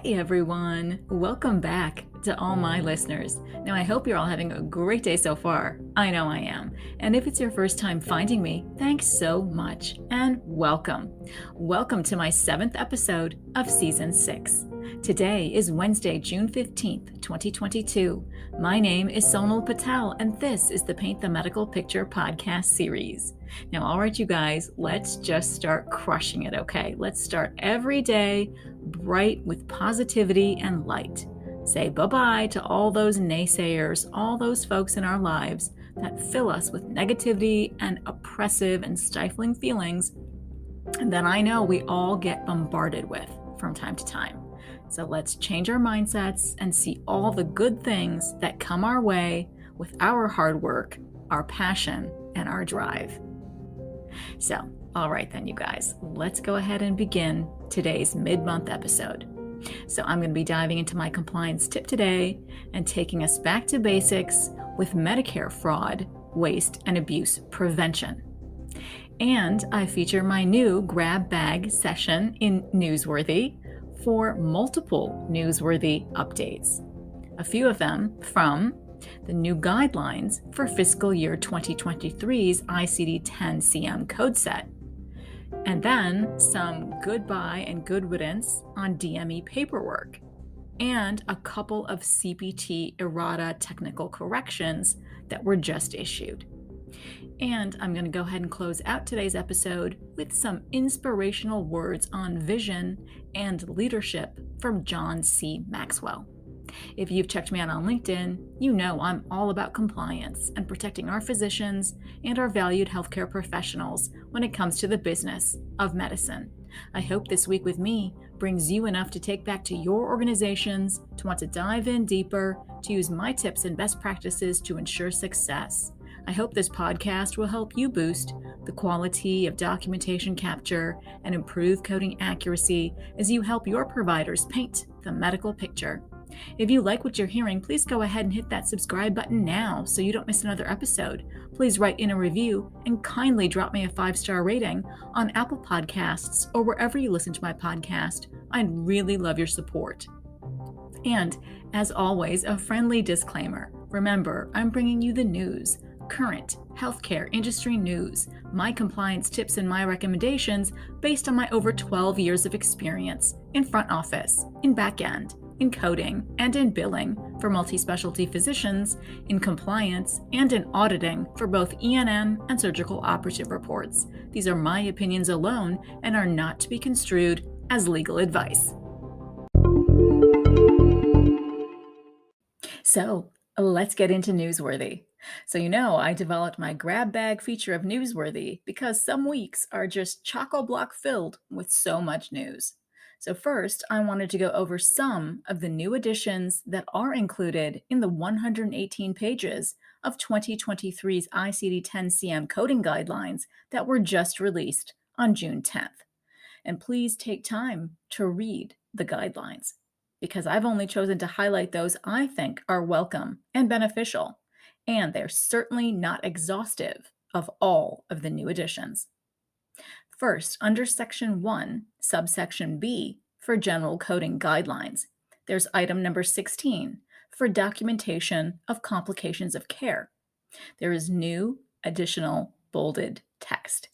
Hey everyone, welcome back to all my listeners. Now, I hope you're all having a great day so far. I know I am. And if it's your first time finding me, thanks so much and welcome. Welcome to my 7th episode of Season 6. Today is Wednesday, June 15th, 2022. My name is Sonal Patel, and this is the Paint the Medical Picture podcast series. Now, all right, you guys, let's just start crushing it, okay? Let's start every day bright with positivity and light. Say bye-bye to all those naysayers, all those folks in our lives that fill us with negativity and oppressive and stifling feelings that I know we all get bombarded with from time to time. So let's change our mindsets and see all the good things that come our way with our hard work, our passion, and our drive. So, all right then, you guys, let's go ahead and begin today's mid-month episode. So I'm going to be diving into my compliance tip today and taking us back to basics with Medicare fraud, waste, and abuse prevention. And I feature my new grab bag session in Newsworthy for multiple newsworthy updates. A few of them from the new guidelines for fiscal year 2023's ICD-10-CM code set, and then some goodbye and good riddance on DME paperwork, and a couple of CPT errata technical corrections that were just issued. And I'm going to go ahead and close out today's episode with some inspirational words on vision and leadership from John C. Maxwell. If you've checked me out on LinkedIn, you know I'm all about compliance and protecting our physicians and our valued healthcare professionals when it comes to the business of medicine. I hope this week with me brings you enough to take back to your organizations, to want to dive in deeper, to use my tips and best practices to ensure success. I hope this podcast will help you boost the quality of documentation capture and improve coding accuracy as you help your providers paint the medical picture. If you like what you're hearing, please go ahead and hit that subscribe button now so you don't miss another episode. Please write in a review and kindly drop me a 5-star rating on Apple Podcasts or wherever you listen to my podcast. I'd really love your support. And as always, a friendly disclaimer. Remember, I'm bringing you the news, current healthcare industry news, my compliance tips and my recommendations based on my over 12 years of experience in front office, in back end, in coding, and in billing for multi-specialty physicians, in compliance, and in auditing for both E&M and surgical operative reports. These are my opinions alone and are not to be construed as legal advice. So, let's get into Newsworthy. So I developed my grab bag feature of Newsworthy because some weeks are just chock-a-block filled with so much news. So first, I wanted to go over some of the new additions that are included in the 118 pages of 2023's ICD-10-CM coding guidelines that were just released on June 10th. And please take time to read the guidelines, because I've only chosen to highlight those I think are welcome and beneficial, and they're certainly not exhaustive of all of the new additions. First, under Section 1, subsection B for general coding guidelines, there's item number 16 for documentation of complications of care. There is new additional bolded text.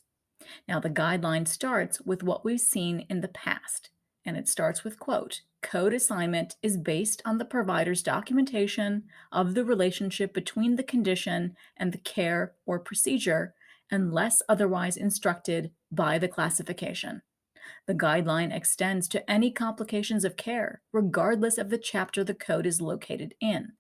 Now, the guideline starts with what we've seen in the past, and it starts with, quote, code assignment is based on the provider's documentation of the relationship between the condition and the care or procedure, unless otherwise instructed by the classification. The guideline extends to any complications of care, regardless of the chapter the code is located in.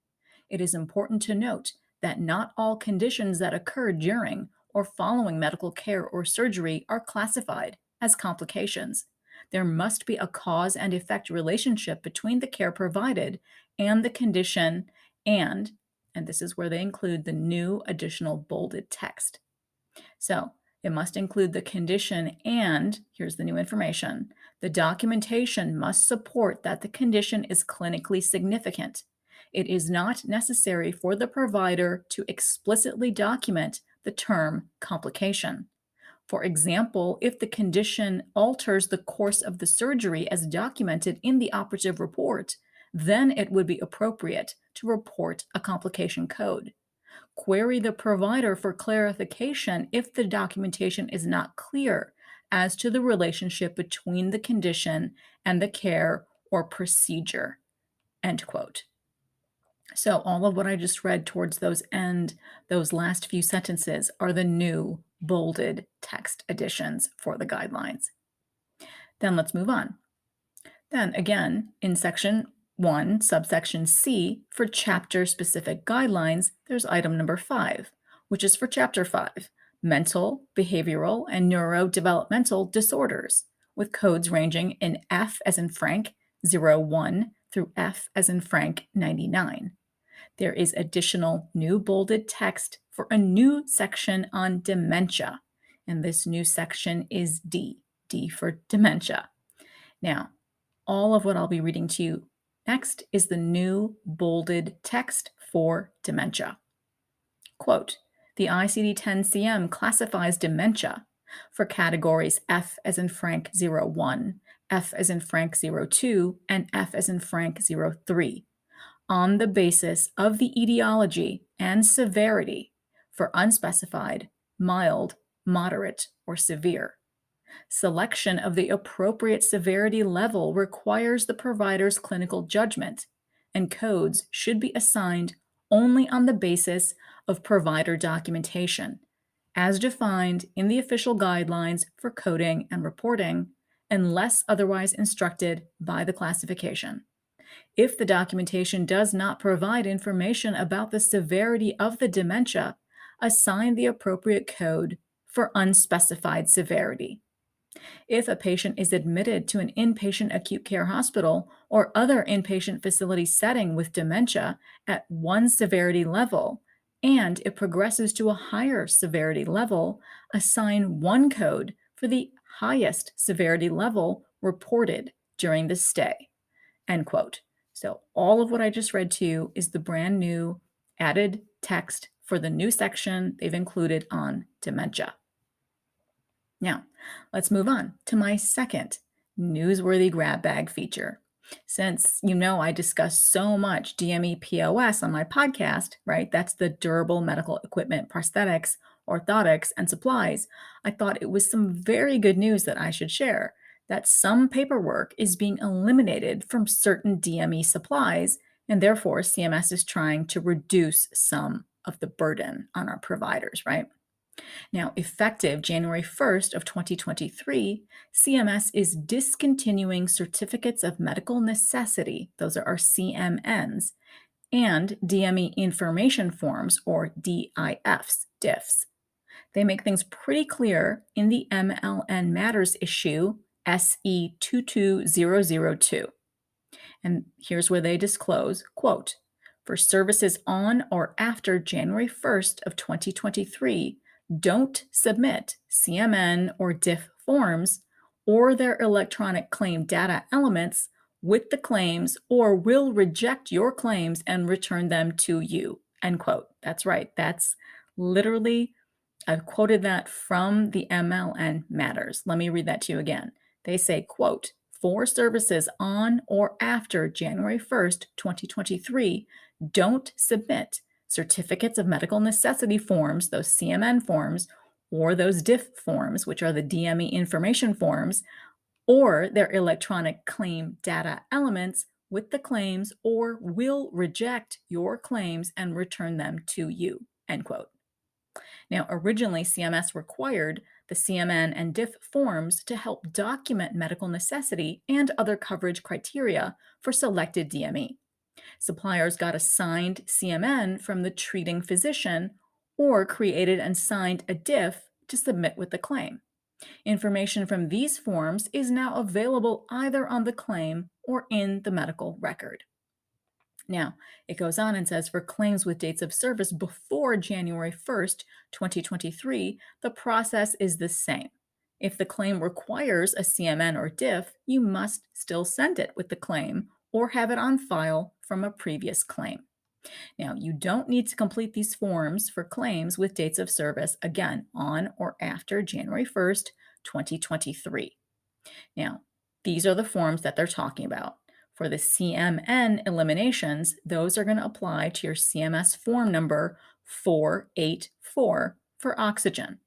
It is important to note that not all conditions that occur during or following medical care or surgery are classified as complications. There must be a cause and effect relationship between the care provided and the condition, and this is where they include the new additional bolded text. So it must include the condition, and here's the new information. The documentation must support that the condition is clinically significant. It is not necessary for the provider to explicitly document the term complication. For example, if the condition alters the course of the surgery as documented in the operative report, then it would be appropriate to report a complication code. Query the provider for clarification if the documentation is not clear as to the relationship between the condition and the care or procedure. End quote. So all of what I just read towards those last few sentences are the new bolded text additions for the guidelines. Then let's move on. Then again, in section 1, subsection C, for chapter-specific guidelines, there's item number 5, which is for chapter 5, mental, behavioral, and neurodevelopmental disorders, with codes ranging in F as in Frank 01 through F as in Frank 99. There is additional new bolded text for a new section on dementia, and this new section is D for dementia. Now, all of what I'll be reading to you next is the new bolded text for dementia. Quote, the ICD-10-CM classifies dementia for categories F as in Frank 01, F as in Frank 02, and F as in Frank 03 on the basis of the etiology and severity for unspecified, mild, moderate, or severe. Selection of the appropriate severity level requires the provider's clinical judgment, and codes should be assigned only on the basis of provider documentation, as defined in the official guidelines for coding and reporting, unless otherwise instructed by the classification. If the documentation does not provide information about the severity of the dementia, assign the appropriate code for unspecified severity. If a patient is admitted to an inpatient acute care hospital or other inpatient facility setting with dementia at one severity level, and it progresses to a higher severity level, assign one code for the highest severity level reported during the stay. End quote. So all of what I just read to you is the brand new added text for the new section they've included on dementia. Now, let's move on to my second Newsworthy Grab Bag feature. Since you know I discuss so much DME POS on my podcast, right? That's the durable medical equipment, prosthetics, orthotics, and supplies. I thought it was some very good news that I should share, that some paperwork is being eliminated from certain DME supplies, and therefore CMS is trying to reduce some of the burden on our providers, right? Now, effective January 1st of 2023, CMS is discontinuing certificates of medical necessity, those are our CMNs, and DME information forms, or DIFs. They make things pretty clear in the MLN Matters issue SE 22002. And here's where they disclose, quote, for services on or after January 1st of 2023, don't submit CMN or DIF forms or their electronic claim data elements with the claims, or will reject your claims and return them to you, end quote. That's right. That's literally, I've quoted that from the MLN Matters. Let me read that to you again. They say, quote, for services on or after January 1st, 2023, don't submit certificates of medical necessity forms, those CMN forms, or those DIF forms, which are the DME information forms, or their electronic claim data elements with the claims, or will reject your claims and return them to you, end quote. Now, originally, CMS required the CMN and DIF forms to help document medical necessity and other coverage criteria for selected DME. Suppliers got a signed CMN from the treating physician or created and signed a DIF to submit with the claim. Information from these forms is now available either on the claim or in the medical record. Now, it goes on and says for claims with dates of service before January 1st, 2023, the process is the same. If the claim requires a CMN or DIF, you must still send it with the claim or have it on file from a previous claim. Now, you don't need to complete these forms for claims with dates of service, again, on or after January 1st, 2023. Now, these are the forms that they're talking about. For the CMN eliminations, those are going to apply to your CMS form number 484 for oxygen,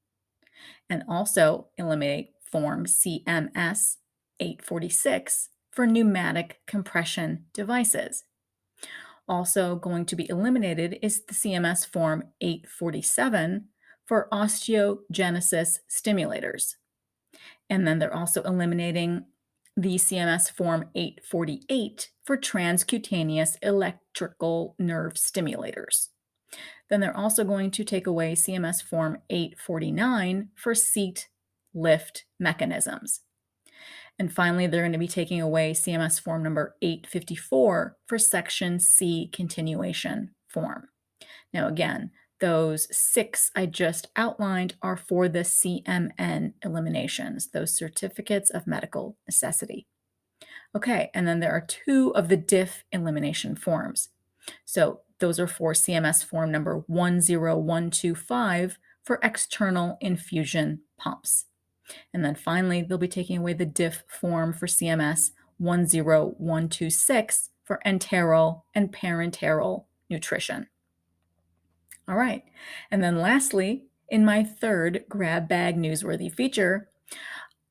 and also eliminate form CMS 846 for pneumatic compression devices. Also going to be eliminated is the CMS form 847 for osteogenesis stimulators. And then they're also eliminating the CMS form 848 for transcutaneous electrical nerve stimulators. Then they're also going to take away CMS form 849 for seat lift mechanisms. And finally, they're going to be taking away CMS form number 854 for Section C continuation form. Now, again, those 6 I just outlined are for the CMN eliminations, those certificates of medical necessity. Okay, and then there are 2 of the DIF elimination forms. So those are for CMS form number 10125 for external infusion pumps. And then finally, they'll be taking away the DIF form for CMS 10126 for enteral and parenteral nutrition. All right. And then lastly, in my third Grab Bag Newsworthy feature,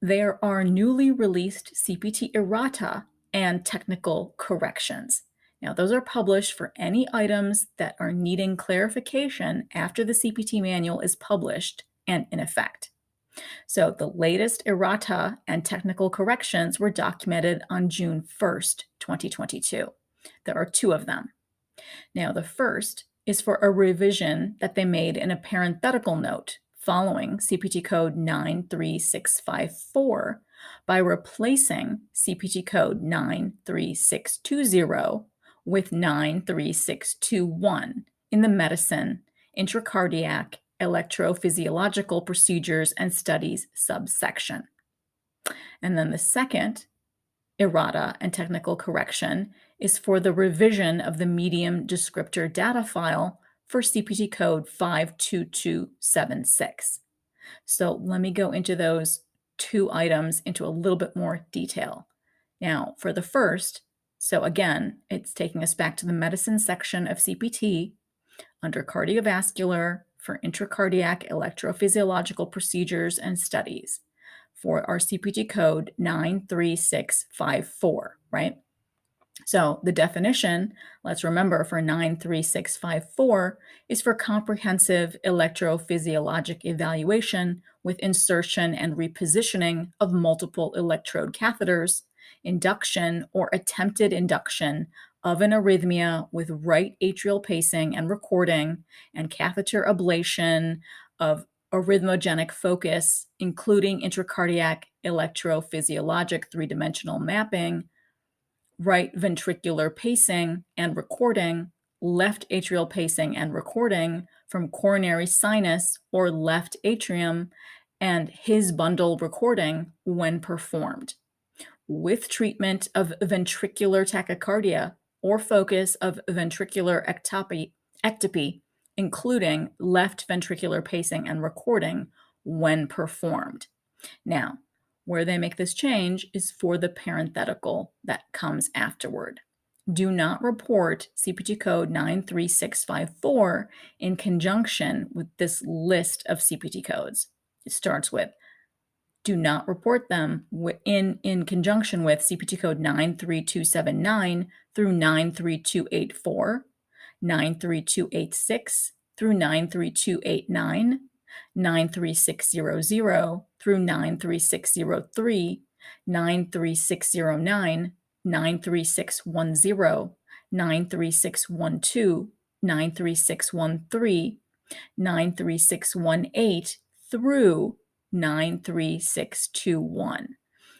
there are newly released CPT errata and technical corrections. Now, those are published for any items that are needing clarification after the CPT manual is published and in effect. So the latest errata and technical corrections were documented on June 1st, 2022. There are 2 of them. Now, the first is for a revision that they made in a parenthetical note following CPT code 93654 by replacing CPT code 93620 with 93621 in the medicine, intracardiac, electrophysiological procedures and studies subsection. And then the second errata and technical correction is for the revision of the medium descriptor data file for CPT code 52276. So let me go into those 2 items into a little bit more detail. Now, for the first, so again, it's taking us back to the medicine section of CPT under cardiovascular for intracardiac electrophysiological procedures and studies for our CPT code 93654, right? So the definition, let's remember, for 93654 is for comprehensive electrophysiologic evaluation with insertion and repositioning of multiple electrode catheters, induction or attempted induction of an arrhythmia with right atrial pacing and recording, and catheter ablation of arrhythmogenic focus, including intracardiac electrophysiologic 3-dimensional mapping, right ventricular pacing and recording, left atrial pacing and recording from coronary sinus or left atrium, and his bundle recording when performed, with treatment of ventricular tachycardia or focus of ventricular ectopy, including left ventricular pacing and recording when performed. Now, where they make this change is for the parenthetical that comes afterward. Do not report CPT code 93654 in conjunction with this list of CPT codes. It starts with, do not report them in conjunction with CPT code 93279 through 93284, 93286 through 93289, 93600 through 93603, 93609, 93610, 93612, 93613, 93618 through 93621.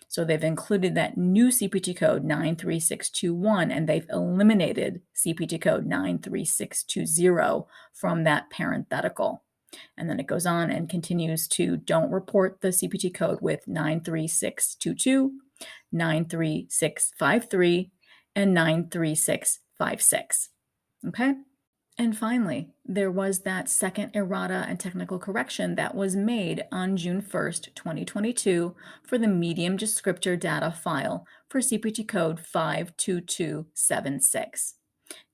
So they've included that new CPT code 93621, and they've eliminated CPT code 93620 from that parenthetical. And then it goes on and continues to don't report the CPT code with 93622, 93653, and 93656. Okay? And finally, there was that second errata and technical correction that was made on June 1st, 2022 for the medium descriptor data file for CPT code 52276.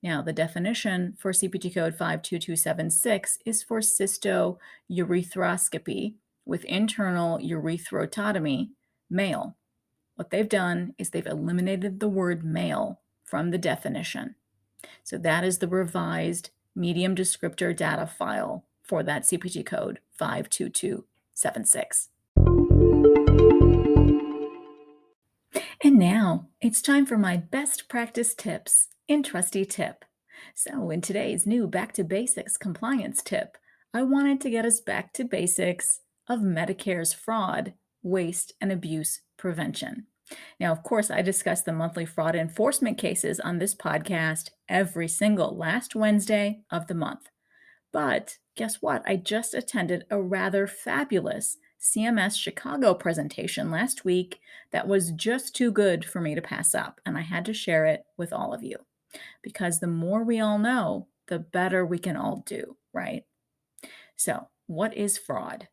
Now, the definition for CPT code 52276 is for cystourethropy with internal urethrotomy, male. What they've done is they've eliminated the word male from the definition. So that is the revised medium descriptor data file for that CPT code 52276. And now it's time for my best practice tips in Trusty Tip. So in today's new Back to Basics compliance tip, I wanted to get us back to basics of Medicare's fraud, waste, and abuse prevention. Now, of course, I discuss the monthly fraud enforcement cases on this podcast every single last Wednesday of the month. But guess what? I just attended a rather fabulous CMS Chicago presentation last week that was just too good for me to pass up, and I had to share it with all of you because the more we all know, the better we can all do, right? So, what is fraud?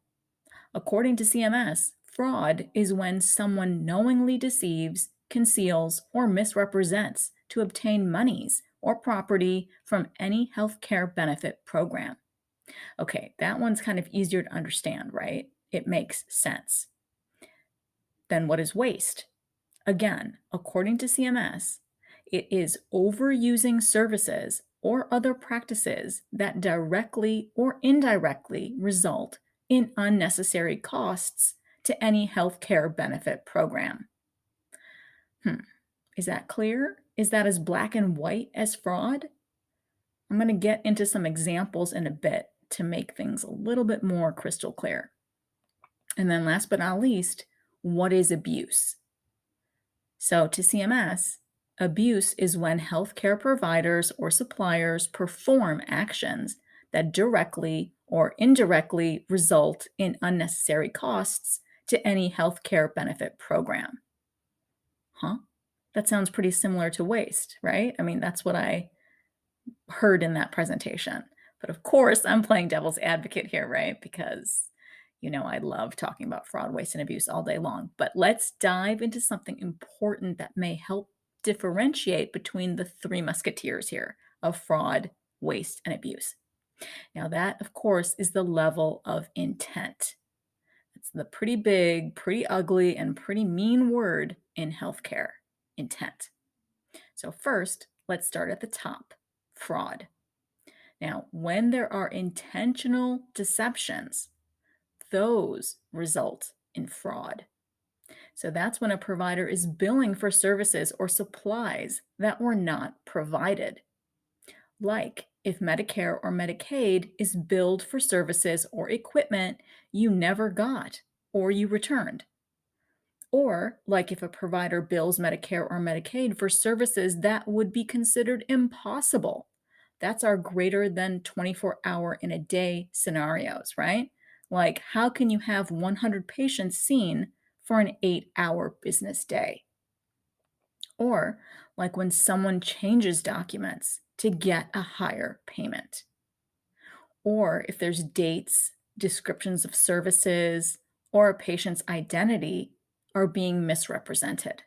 According to CMS, fraud is when someone knowingly deceives, conceals, or misrepresents to obtain monies or property from any healthcare benefit program. Okay, that one's kind of easier to understand, right? It makes sense. Then what is waste? Again, according to CMS, it is overusing services or other practices that directly or indirectly result in unnecessary costs to any healthcare benefit program. Is that clear? Is that as black and white as fraud? I'm going to get into some examples in a bit to make things a little bit more crystal clear. And then last but not least, what is abuse? So to CMS, abuse is when healthcare providers or suppliers perform actions that directly or indirectly result in unnecessary costs to any healthcare benefit program. That sounds pretty similar to waste, right? I mean, that's what I heard in that presentation. But of course, I'm playing devil's advocate here, right? Because, I love talking about fraud, waste, and abuse all day long. But let's dive into something important that may help differentiate between the three musketeers here of fraud, waste, and abuse. Now, that, of course, is the level of intent. It's the pretty big, pretty ugly, and pretty mean word in healthcare, intent. So first, let's start at the top, fraud. Now, when there are intentional deceptions, those result in fraud. So that's when a provider is billing for services or supplies that were not provided. Like if Medicare or Medicaid is billed for services or equipment you never got or you returned. Or like if a provider bills Medicare or Medicaid for services that would be considered impossible. That's our greater than 24-hour in a day scenarios, right? Like how can you have 100 patients seen for an 8-hour business day? Or like when someone changes documents to get a higher payment. Or if there's dates, descriptions of services, or a patient's identity are being misrepresented.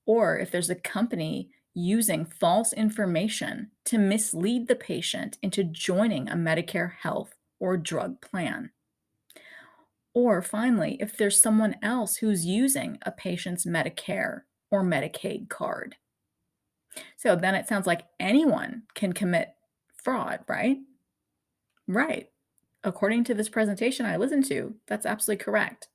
Or if there's a company using false information to mislead the patient into joining a Medicare health or drug plan. Or finally, if there's someone else who's using a patient's Medicare or Medicaid card. So then it sounds like anyone can commit fraud, right? Right. According to this presentation I listened to, that's absolutely correct.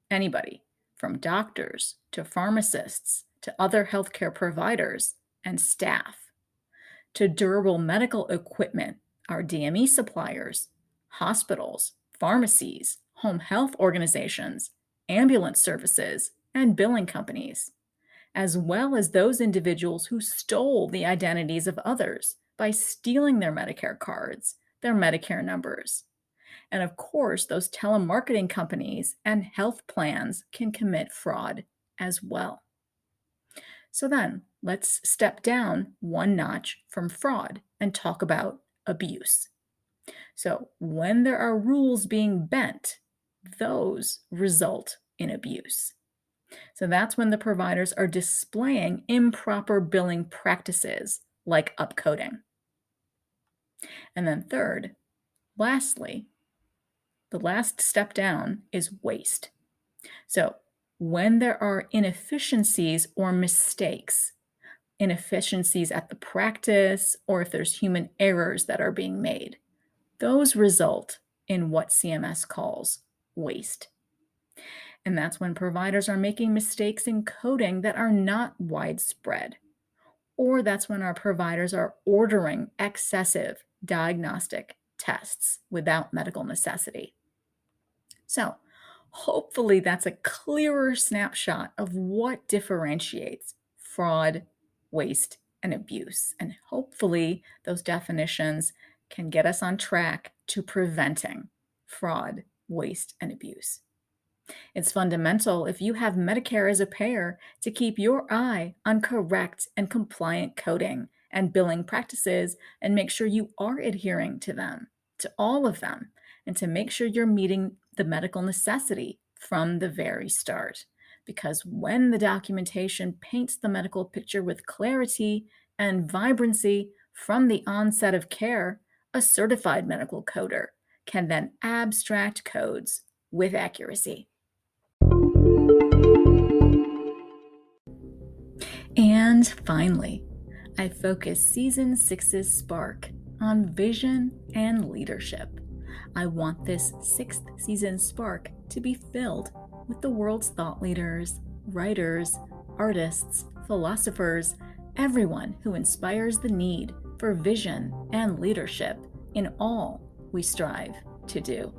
Anybody, from doctors to pharmacists to other healthcare providers and staff, to durable medical equipment, our DME suppliers, hospitals, pharmacies, home health organizations, ambulance services, and billing companies, as well as those individuals who stole the identities of others by stealing their Medicare cards, their Medicare numbers. And of course, those telemarketing companies and health plans can commit fraud as well. So then, let's step down one notch from fraud and talk about abuse. So, when there are rules being bent, those result in abuse. So, that's when the providers are displaying improper billing practices like upcoding. And then, third, lastly, the last step down is waste. So, when there are inefficiencies or mistakes, inefficiencies at the practice, or if there's human errors that are being made, those result in what CMS calls waste. And that's when providers are making mistakes in coding that are not widespread, or that's when our providers are ordering excessive diagnostic tests without medical necessity. So, hopefully, that's a clearer snapshot of what differentiates fraud, waste, and abuse. And hopefully, those definitions can get us on track to preventing fraud, waste, and abuse. It's fundamental, if you have Medicare as a payer, to keep your eye on correct and compliant coding and billing practices and make sure you are adhering to them, to all of them, and to make sure you're meeting the medical necessity from the very start. Because when the documentation paints the medical picture with clarity and vibrancy from the onset of care, a certified medical coder can then abstract codes with accuracy. And finally, I focus Season 6's Spark on vision and leadership. I want this 6th season Spark to be filled with the world's thought leaders, writers, artists, philosophers, everyone who inspires the need for vision and leadership in all we strive to do.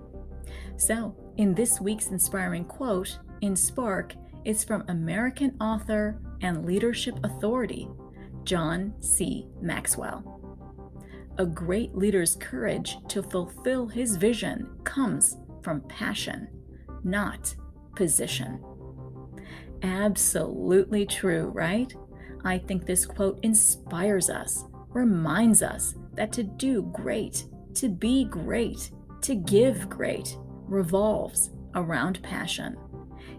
So, in this week's inspiring quote in Spark, it's from American author and leadership authority, John C. Maxwell. A great leader's courage to fulfill his vision comes from passion, not position. Absolutely true, right? I think this quote inspires us, reminds us that to do great, to be great, to give great, revolves around passion.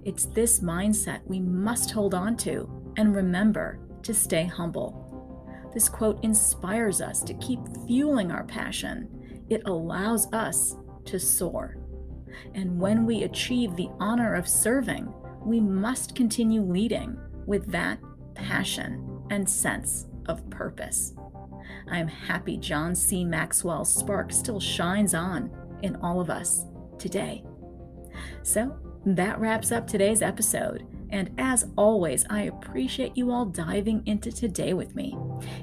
It's this mindset we must hold on to and remember to stay humble. This quote inspires us to keep fueling our passion. It allows us to soar. And when we achieve the honor of serving, we must continue leading with that passion and sense of purpose. I am happy John C. Maxwell's spark still shines on in all of us today. So that wraps up today's episode. And as always, I appreciate you all diving into today with me.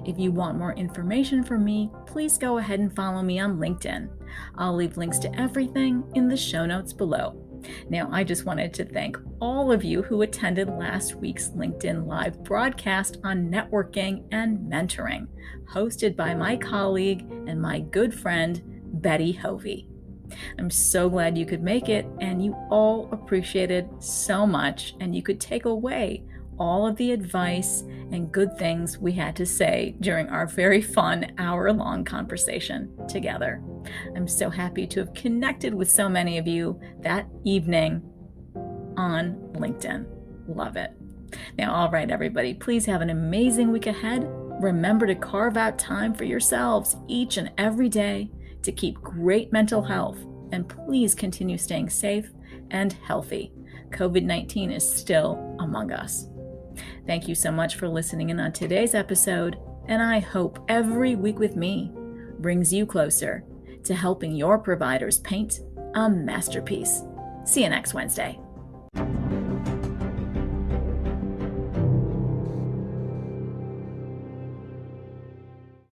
If you want more information from me, please go ahead and follow me on LinkedIn. I'll leave links to everything in the show notes below. Now, I just wanted to thank all of you who attended last week's LinkedIn Live broadcast on networking and mentoring, hosted by my colleague and my good friend, Betty Hovey. I'm so glad you could make it, and you all appreciated so much, and you could take away all of the advice and good things we had to say during our very fun hour-long conversation together. I'm so happy to have connected with so many of you that evening on LinkedIn. Love it. Now, all right, everybody, please have an amazing week ahead. Remember to carve out time for yourselves each and every day to keep great mental health, and please continue staying safe and healthy. COVID-19 is still among us. Thank you so much for listening in on today's episode, and I hope every week with me brings you closer to helping your providers paint a masterpiece. See you next Wednesday.